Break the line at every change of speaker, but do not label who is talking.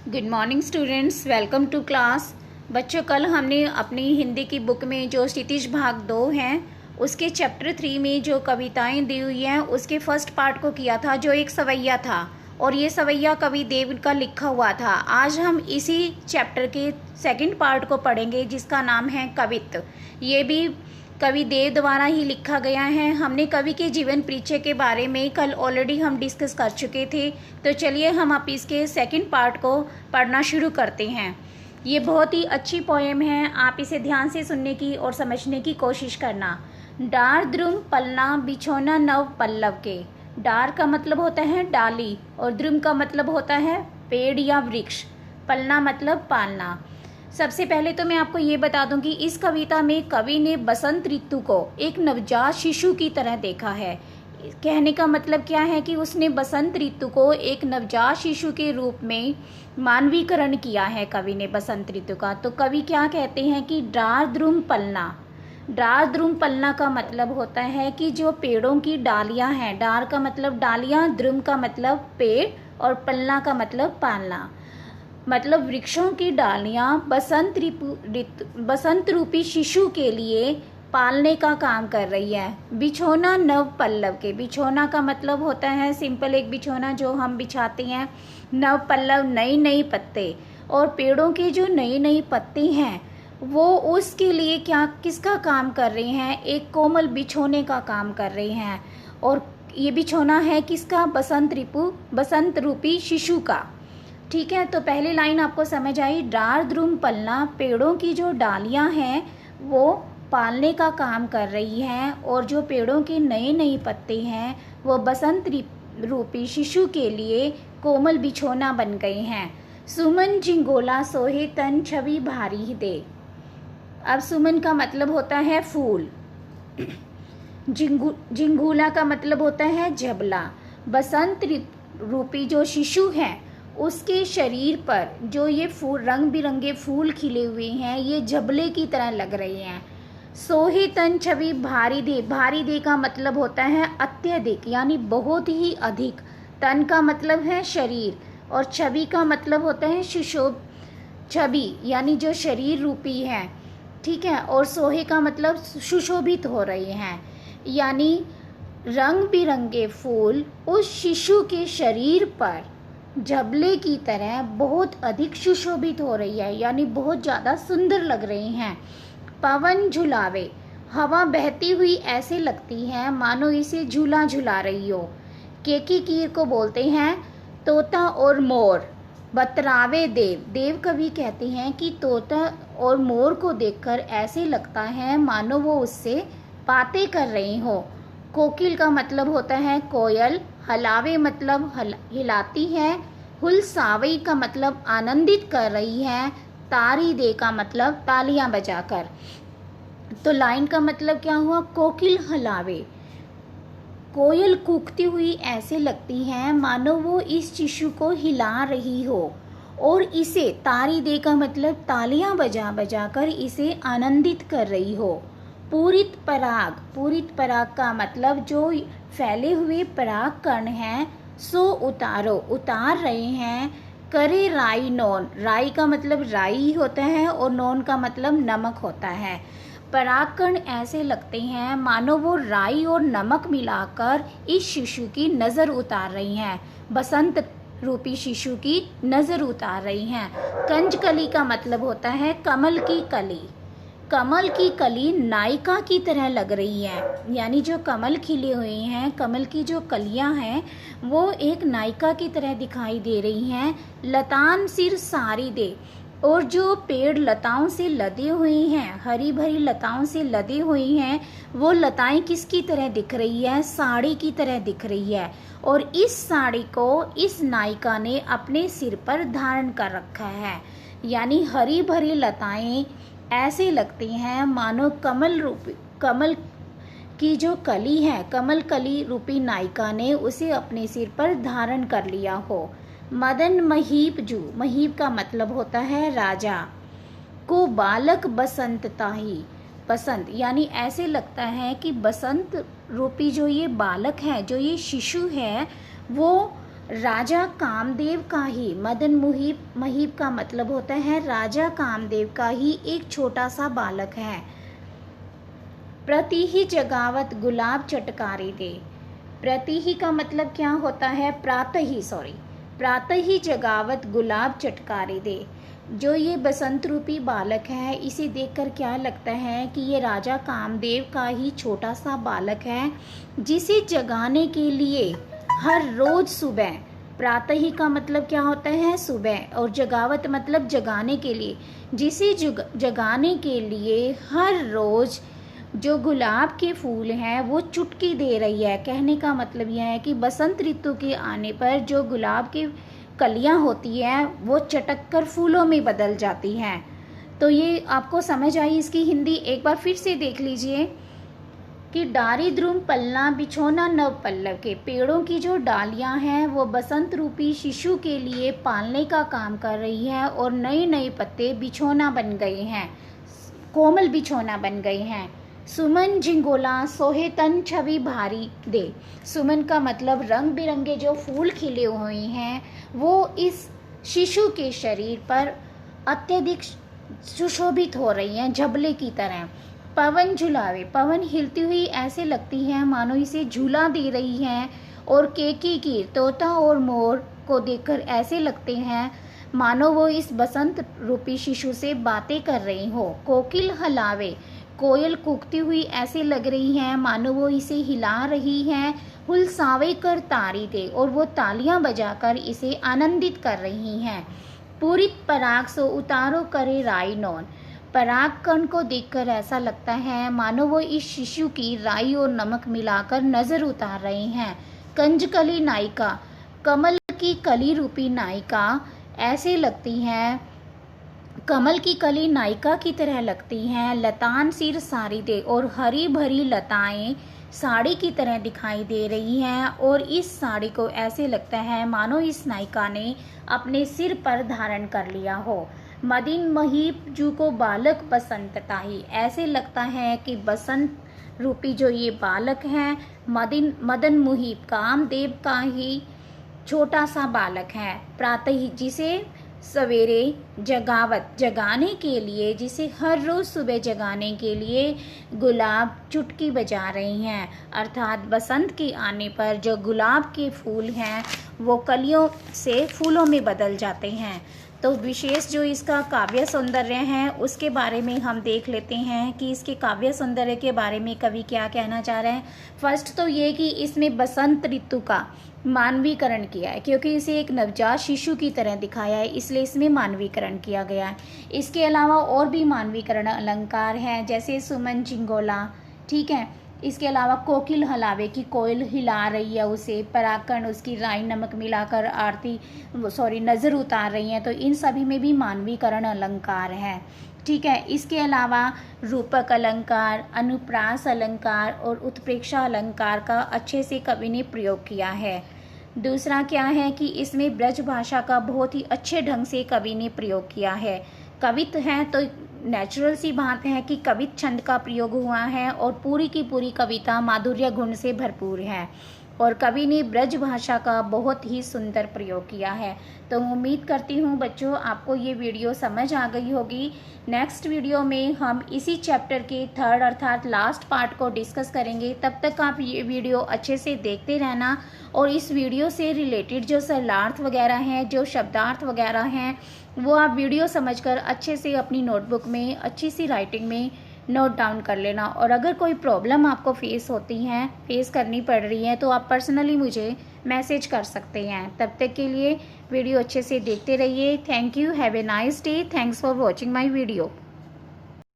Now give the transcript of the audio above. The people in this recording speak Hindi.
Good morning students, welcome to class. बच्चों, कल हमने अपनी हिंदी की बुक में जो क्षितिज भाग 2 हैं उसके चैप्टर 3 में जो कविताएं दी हुई हैं उसके फर्स्ट पार्ट को किया था, जो एक सवैया था और ये सवैया कवि देव का लिखा हुआ था। आज हम इसी चैप्टर के सेकंड पार्ट को पढ़ेंगे जिसका नाम है कवित्त। ये भी कवि देव द्वारा ही लिखा गया है। हमने कवि के जीवन परिचय के बारे में कल ऑलरेडी हम डिस्कस कर चुके थे, तो चलिए हम अब इसके सेकंड पार्ट को पढ़ना शुरू करते हैं। ये बहुत ही अच्छी पोएम है, आप इसे ध्यान से सुनने की और समझने की कोशिश करना। डार द्रुम पलना बिछौना नव पल्लव के। डार का मतलब होता है डाली और द्रुम का मतलब होता है पेड़ या वृक्ष, पलना मतलब पालना। सबसे पहले तो मैं आपको ये बता दूं कि इस कविता में कवि ने बसंत ऋतु को एक नवजात शिशु की तरह देखा है। कहने का मतलब क्या है कि उसने बसंत ऋतु को एक नवजात शिशु के रूप में मानवीकरण किया है कवि ने बसंत ऋतु का। तो कवि क्या कहते हैं कि डार द्रुम पलना। डार द्रुम पलना का मतलब होता है कि जो पेड़ों की डालियां हैं, डार का मतलब डालियां, द्रुम का मतलब पेड़ और पलना का मतलब पालना, मतलब वृक्षों की डालियां बसंत रूपी शिशु के लिए पालने का काम कर रही है। बिछौना नव पल्लव के। बिछौना का मतलब होता है सिंपल एक बिछौना जो हम बिछाते हैं। नव पल्लव नई नई पत्ते, और पेड़ों के जो नई नई पत्ते हैं वो उसके लिए किसका काम कर रहे हैं, एक कोमल बिछोने का काम कर रहे हैं। और ये बिछौना है किसका, बसंत रूपी शिशु का। ठीक है, तो पहली लाइन आपको समझ आई। डार द्रुम पलना, पेड़ों की जो डालियां हैं वो पालने का काम कर रही हैं, और जो पेड़ों के नए नए पत्ते हैं वो बसंत रूपी शिशु के लिए कोमल बिछौना बन गए हैं। सुमन जिंगोला सोहे तन छवि भारी दे। अब सुमन का मतलब होता है फूल, जिंगूला का मतलब होता है जबला। बसंत रूपी जो शिशु है उसके शरीर पर जो ये फूल, रंग बिरंगे फूल खिले हुए हैं, ये जबले की तरह लग रहे हैं। सोहे तन छवि भारी दे। भारी दे का मतलब होता है अत्यधिक, यानी बहुत ही अधिक। तन का मतलब है शरीर और छवि का मतलब होता है छवि, यानी जो शरीर रूपी है। ठीक है, और सोहे का मतलब सुशोभित हो रहे हैं, यानी रंग बिरंगे फूल उस शिशु के शरीर पर जबले की तरह बहुत अधिक सुशोभित हो रही है, यानी बहुत ज़्यादा सुंदर लग रहे हैं। पवन झुलावे। हवा बहती हुई ऐसे लगती है मानो इसे झूला झुला रही हो। केकी कीर को बोलते हैं तोता और मोर। बतरावे देव। देव कवि कहते हैं कि तोता और मोर को देखकर ऐसे लगता है मानो वो उससे बातें कर रहे हो। कोकिल का मतलब होता है कोयल। हलावे मतलब हिलाती है। हुलसावई का मतलब आनंदित कर रही है। तारी दे का मतलब तालियां बजाकर। तो लाइन का मतलब क्या हुआ, कोकिल हलावे। कोयल कूकती हुई ऐसे लगती है मानो वो इस शिशु को हिला रही हो, और इसे तारी दे का मतलब तालियां बजा बजा कर इसे आनंदित कर रही हो। पूरित पराग। पूरित पराग का मतलब जो फैले हुए पराग कण हैं सो उतारो, उतार रहे हैं। करे राई नोन। राई का मतलब राई होता है और नोन का मतलब नमक होता है। परागकण ऐसे लगते हैं मानो वो राई और नमक मिलाकर इस शिशु की नज़र उतार रही हैं, बसंत रूपी शिशु की नज़र उतार रही हैं। कंजकली का मतलब होता है कमल की कली। कमल की कली नायिका की तरह लग रही है, यानी जो कमल खिले हुए हैं, कमल की जो कलियां हैं वो एक नायिका की तरह दिखाई दे रही हैं। लतान सिर सारी दे। और जो पेड़ लताओं से लदे हुए हैं, हरी भरी लताओं से लदे हुए हैं, वो लताएं किसकी तरह दिख रही है, साड़ी की तरह दिख रही है। और इस साड़ी को इस नायिका ने अपने सिर पर धारण कर रखा है, यानी हरी भरी लताएं ऐसे लगती हैं मानो कमल की जो कली है, कमल कली रूपी नायिका ने उसे अपने सिर पर धारण कर लिया हो। मदन महीप जू। महीप का मतलब होता है राजा। को बालक बसंत ताही। बसंत यानी ऐसे लगता है कि बसंत रूपी जो ये बालक है, जो ये शिशु है, वो राजा कामदेव का ही, मदन महीप का मतलब होता है राजा कामदेव का ही एक छोटा सा बालक है। प्रति ही जगावत गुलाब चटकारी दे। प्रति ही का मतलब क्या होता है, प्रातः ही जगावत गुलाब चटकारी दे। जो ये बसंत रूपी बालक है, इसे देखकर क्या लगता है कि ये राजा कामदेव का ही छोटा सा बालक है, जिसे जगाने के लिए हर रोज सुबह, प्रातः ही का मतलब क्या होता है सुबह, और जगावत मतलब जगाने के लिए, जिसे जगाने के लिए हर रोज जो गुलाब के फूल हैं वो चुटकी दे रही है। कहने का मतलब यह है कि बसंत ऋतु के आने पर जो गुलाब की कलियां होती हैं वो चटक कर फूलों में बदल जाती हैं। तो ये आपको समझ आई इसकी हिंदी। एक बार फिर से देख लीजिए कि डारी द्रुम पल्ला बिछोना नव पल्लव के, पेड़ों की जो डालियां हैं वो बसंत रूपी शिशु के लिए पालने का काम कर रही है और नए नए पत्ते बिछोना बन गए हैं, कोमल बिछोना बन गए हैं। सुमन झिंगोला सोहे तन छवि भारी दे। सुमन का मतलब रंग बिरंगे जो फूल खिले हुए हैं वो इस शिशु के शरीर पर अत्यधिक सुशोभित हो रही हैं, झबले की तरह। पवन झुलावे, पवन हिलती हुई ऐसे लगती है मानो इसे झूला दे रही है, और केकी की, तोता और मोर को देखकर ऐसे लगते हैं मानो वो इस बसंत रूपी शिशु से बातें कर रही हो। कोकिल हलावे, कोयल कूकती हुई ऐसे लग रही है मानो वो इसे हिला रही है। हुलसावे कर तारी दे, और वो तालियां बजाकर इसे आनंदित कर रही हैं। पूरित पराग सो उतारो करे राई नौन, पराग कण को देखकर ऐसा लगता है मानो वो इस शिशु की राई और नमक मिलाकर नजर उतार रहे हैं। कंजकली नायिका, कमल की कली रूपी नायिका ऐसे लगती हैं, कमल की कली नायिका की तरह लगती हैं। लतान सिर साड़ी दे, और हरी भरी लताएं साड़ी की तरह दिखाई दे रही हैं, और इस साड़ी को ऐसे लगता है मानो इस नायिका ने अपने सिर पर धारण कर लिया हो। मदिन महीप जू को बालक बसंतता ही, ऐसे लगता है कि बसंत रूपी जो ये बालक है मदन मुहीब कामदेव का ही छोटा सा बालक है। प्रातः ही, जिसे सवेरे जगावत, जगाने के लिए, जिसे हर रोज सुबह जगाने के लिए गुलाब चुटकी बजा रही हैं, अर्थात बसंत के आने पर जो गुलाब के फूल हैं वो कलियों से फूलों में बदल जाते हैं। तो विशेष जो इसका काव्य सौंदर्य है उसके बारे में हम देख लेते हैं कि इसके काव्य सौंदर्य के बारे में कवि क्या कहना चाह रहे हैं। फर्स्ट तो ये कि इसमें बसंत ऋतु का मानवीकरण किया है, क्योंकि इसे एक नवजात शिशु की तरह दिखाया है, इसलिए इसमें मानवीकरण किया गया है। इसके अलावा और भी मानवीकरण अलंकार हैं, जैसे सुमन चिंगोला, ठीक है। इसके अलावा कोकिल हलावे की, कोयल हिला रही है उसे, परागकण उसकी राई नमक मिलाकर नज़र उतार रही हैं, तो इन सभी में भी मानवीकरण अलंकार है, ठीक है। इसके अलावा रूपक अलंकार, अनुप्रास अलंकार और उत्प्रेक्षा अलंकार का अच्छे से कवि ने प्रयोग किया है। दूसरा क्या है कि इसमें ब्रज भाषा का बहुत ही अच्छे ढंग से कवि ने प्रयोग किया है। कवित है तो नेचुरल सी बात है कि कवित छंद का प्रयोग हुआ है और पूरी की पूरी कविता माधुर्य गुण से भरपूर है, और कवि ने ब्रज भाषा का बहुत ही सुंदर प्रयोग किया है। तो उम्मीद करती हूँ बच्चों आपको ये वीडियो समझ आ गई होगी। नेक्स्ट वीडियो में हम इसी चैप्टर के थर्ड अर्थात लास्ट पार्ट को डिस्कस करेंगे। तब तक आप ये वीडियो अच्छे से देखते रहना, और इस वीडियो से रिलेटेड जो सरलार्थ वगैरह हैं, जो शब्दार्थ वगैरह हैं, वो आप वीडियो समझकर अच्छे से अपनी नोटबुक में अच्छी सी राइटिंग में नोट डाउन कर लेना। और अगर कोई प्रॉब्लम आपको फेस करनी पड़ रही है तो आप पर्सनली मुझे मैसेज कर सकते हैं। तब तक के लिए वीडियो अच्छे से देखते रहिए। Thank you, have a nice day, thanks for watching my video.